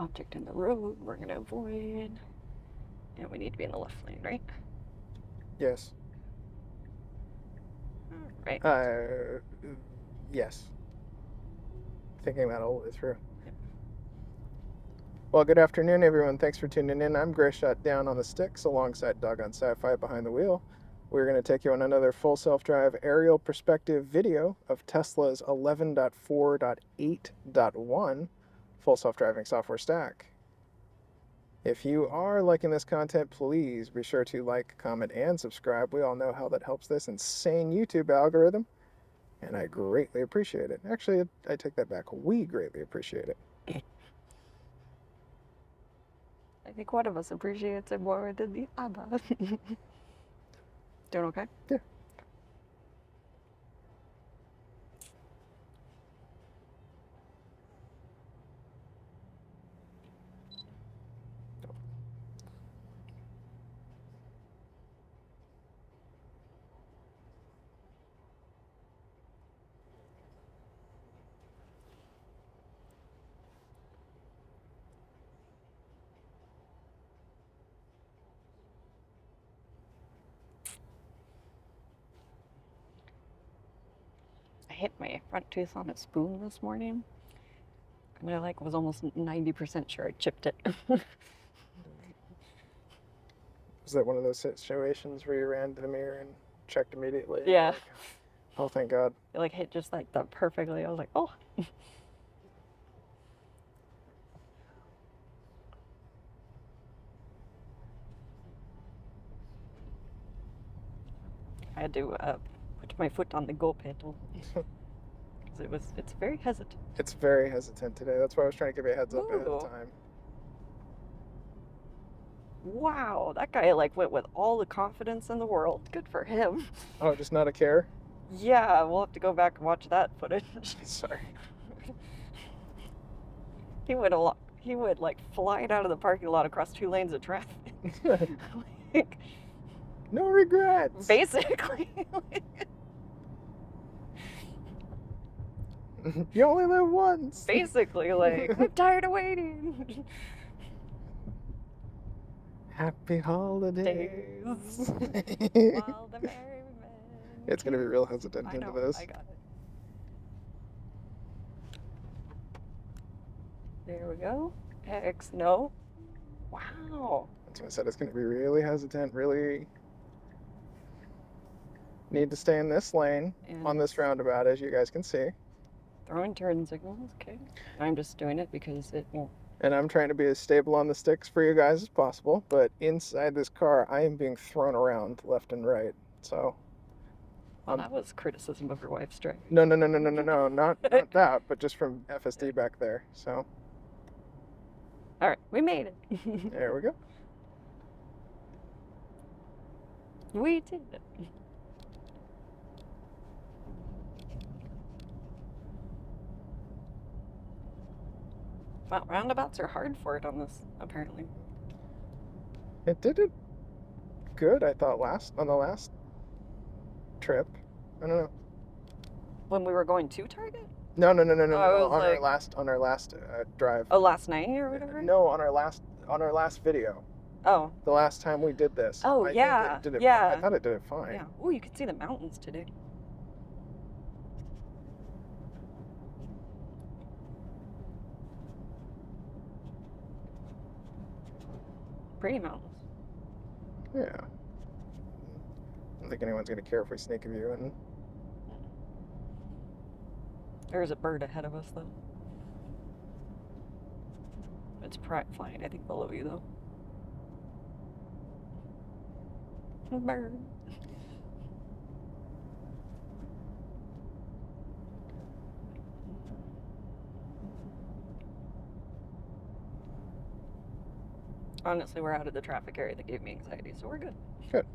object in the road we're going to avoid. And we need to be in the left lane, right? Yes. Right. Yes. Thinking that all the way through. Yep. Well, good afternoon, everyone. Thanks for tuning in. I'm Gray Shot Down on the Sticks alongside Doggone Sci-Fi behind the wheel. We're going to take you on another full self-drive aerial perspective video of Tesla's 11.4.8.1 full self-driving software stack. If you are liking this content, please be sure to like, comment, and subscribe. We all know how that helps this insane YouTube algorithm, and I greatly appreciate it. Actually, I take that back. We greatly appreciate it. I think one of us appreciates it more than the other. Doing okay? Yeah. I hit my front tooth on a spoon this morning. And I was almost 90% sure I chipped it. Was that one of those situations where you ran to the mirror and checked immediately? Yeah. Oh, thank God. It hit just that perfectly. I was like, oh. I had to put my foot on the go pedal. Because it's very hesitant. It's very hesitant today. That's why I was trying to give you a heads up ahead of time. Wow, that guy went with all the confidence in the world. Good for him. Oh, just not a care? Yeah, we'll have to go back and watch that footage. Sorry. He went flying out of the parking lot across 2 lanes of traffic. No regrets. Basically. You only live once. Basically, I'm tired of waiting. Happy holidays. While the merry men. It's going to be real hesitant into this. I got it. There we go. No. Wow. That's what I said. It's going to be really hesitant, really need to stay in this lane on this roundabout, as you guys can see. Throwing turn signals, okay. I'm just doing it because it won't. And I'm trying to be as stable on the sticks for you guys as possible, but inside this car, I am being thrown around left and right, so. Well, that was criticism of your wife's driving. No, not that, but just from FSD back there, so. All right, we made it. There we go. We did it. Wow, roundabouts are hard for it on this, apparently. It did it good, I thought, on the last trip. I don't know. When we were going to Target? No. On our last drive. Oh, last night or whatever? No, on our last video. Oh. The last time we did this. Oh, yeah. Yeah. I thought it did it fine. Yeah. Oh, you could see the mountains today. Pretty mountains. Yeah. I don't think anyone's going to care if we sneak a view in. There's a bird ahead of us, though. It's flying, I think, below you, though. A bird. Honestly, we're out of the traffic area that gave me anxiety, so we're good. Good.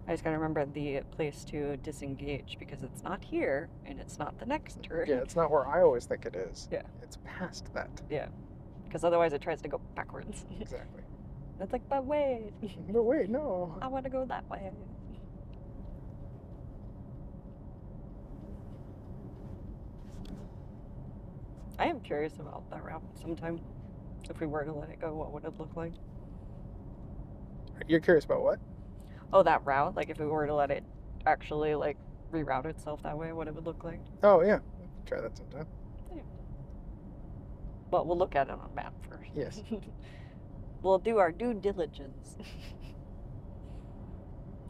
I just gotta remember the place to disengage because it's not here and it's not the next turn. Yeah, it's not where I always think it is. Yeah. It's past that. Yeah. Because otherwise it tries to go backwards. Exactly. It's like, but wait. But wait, no. I want to go that way. I am curious about that route sometime. If we were to let it go, what would it look like? You're curious about what? Oh, that route? Like, if we were to let it actually, like, reroute itself that way, what it would look like? Oh, yeah. We can try that sometime. Yeah. Well, we'll look at it on a map first. Yes. We'll do our due diligence.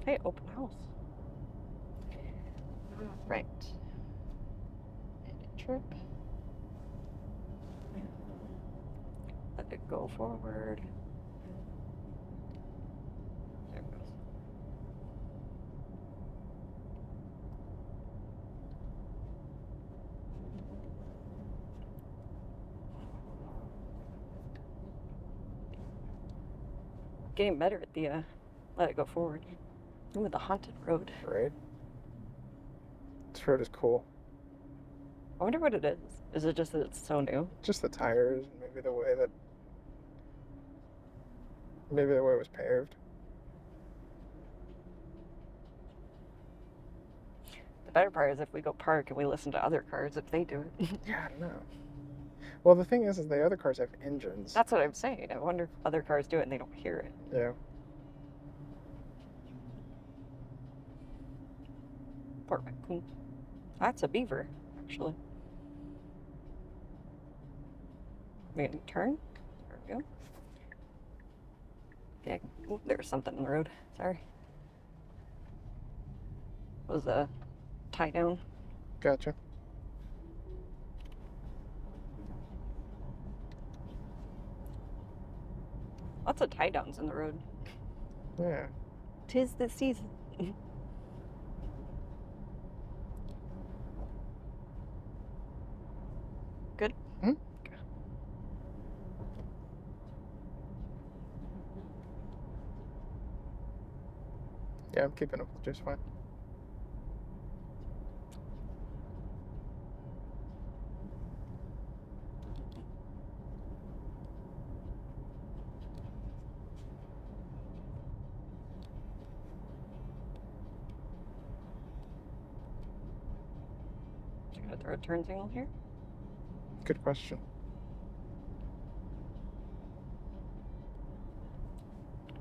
Hey, open house. Right. Edit trip. Let it go forward. There it goes. Getting better at the let it go forward. Ooh, the haunted road. Right. This road is cool. I wonder what it is. Is it just that it's so new? Just the tires, maybe the way it was paved. The better part is if we go park and we listen to other cars if they do it. Yeah, I don't know. Well, the thing is the other cars have engines. That's what I'm saying. I wonder if other cars do it and they don't hear it. Yeah. Poor raccoon. That's a beaver, actually. We gonna turn? There we go. Yeah. Ooh, there was something in the road. Sorry. It was a tie down. Gotcha. Lots of tie downs in the road. Yeah. 'Tis the season. Good? Hmm? Yeah, I'm keeping up just fine. You gotta throw a turn signal here? Good question.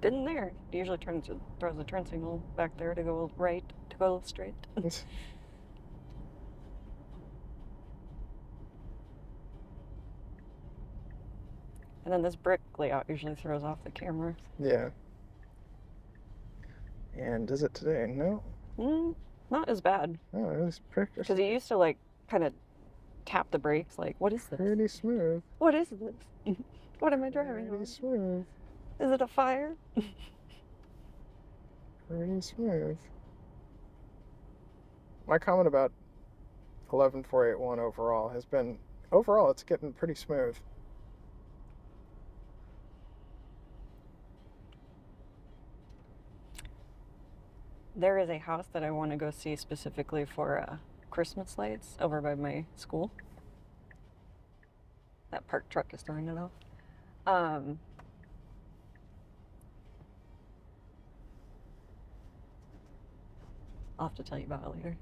Didn't there. It usually throws a turn signal back there to go right, to go straight. And then this brick layout usually throws off the camera. Yeah. And is it today? No. Not as bad. Oh, it was pretty. Because you used to, like, kind of tap the brakes, like, what is this? Pretty smooth. What is this? What am I driving Pretty on? smooth. Is it a fire? Pretty smooth. My comment about 11481 overall has been, overall, it's getting pretty smooth. There is a house that I want to go see specifically for Christmas lights over by my school. That park truck is throwing it off. I'll have to tell you about it later.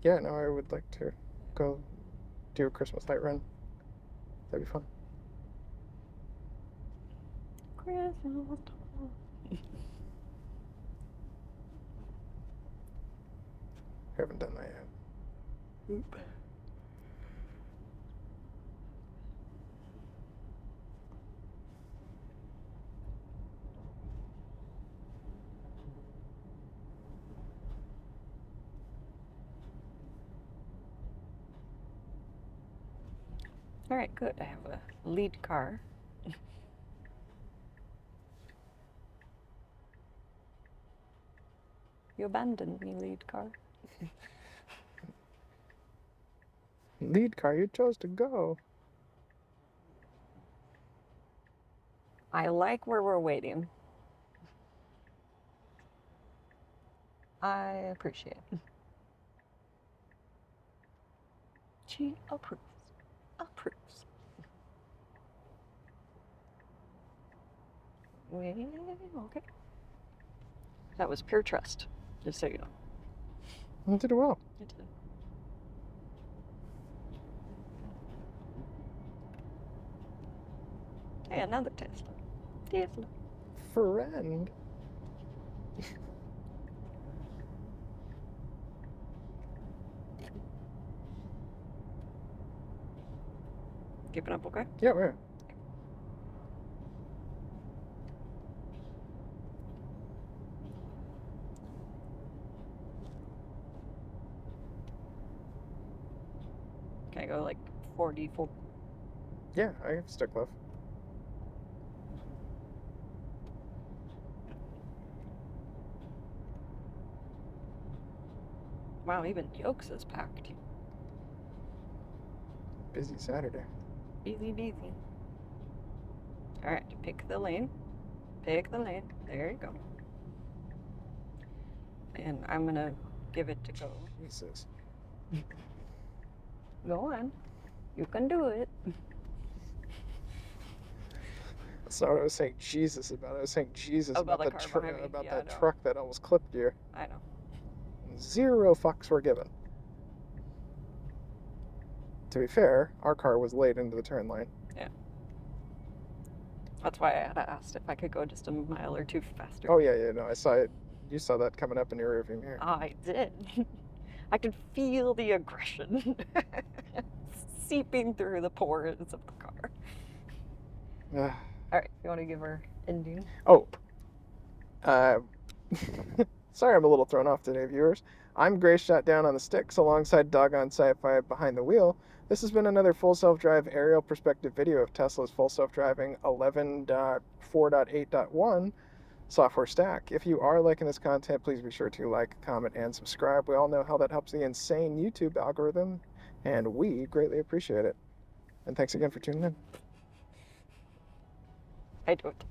Yeah, no, I would like to go do a Christmas light run. That'd be fun. Christmas time. Haven't done that yet. Oop. All right, good. I have a lead car. You abandoned me, lead car. Lead car, you chose to go. I like where we're waiting. I appreciate it. She approves. Approves. Okay. That was pure trust, just so you know. You did well. I did. Hey, another Tesla. Tesla. Friend. Keeping up okay? Yeah, yeah. Can I go like 44? Yeah, I have stick left. Wow, even Yokes is packed. Busy Saturday. Easy peasy. Alright, pick the lane. Pick the lane. There you go. And I'm gonna give it to go. Jesus. Go on. You can do it. That's not what I was saying Jesus about. I was saying Jesus About about the the car behind me. about Yeah, I that know. truck that almost clipped you. I know. 0 fucks were given. To be fair, our car was late into the turn lane. Yeah. That's why I had asked if I could go just a mile or two faster. Oh yeah, no, I saw it. You saw that coming up in your rearview mirror. I did. I could feel the aggression seeping through the pores of the car. All right, you want to give her ending? Oh. Sorry I'm a little thrown off today, viewers. I'm Gray Shot Down on the Sticks alongside Doggone Sci-Fi behind the wheel. This has been another full self-drive aerial perspective video of Tesla's full self-driving 11.4.8.1 software stack. If you are liking this content, please be sure to like, comment, and subscribe. We all know how that helps the insane YouTube algorithm, and we greatly appreciate it. And thanks again for tuning in. I don't.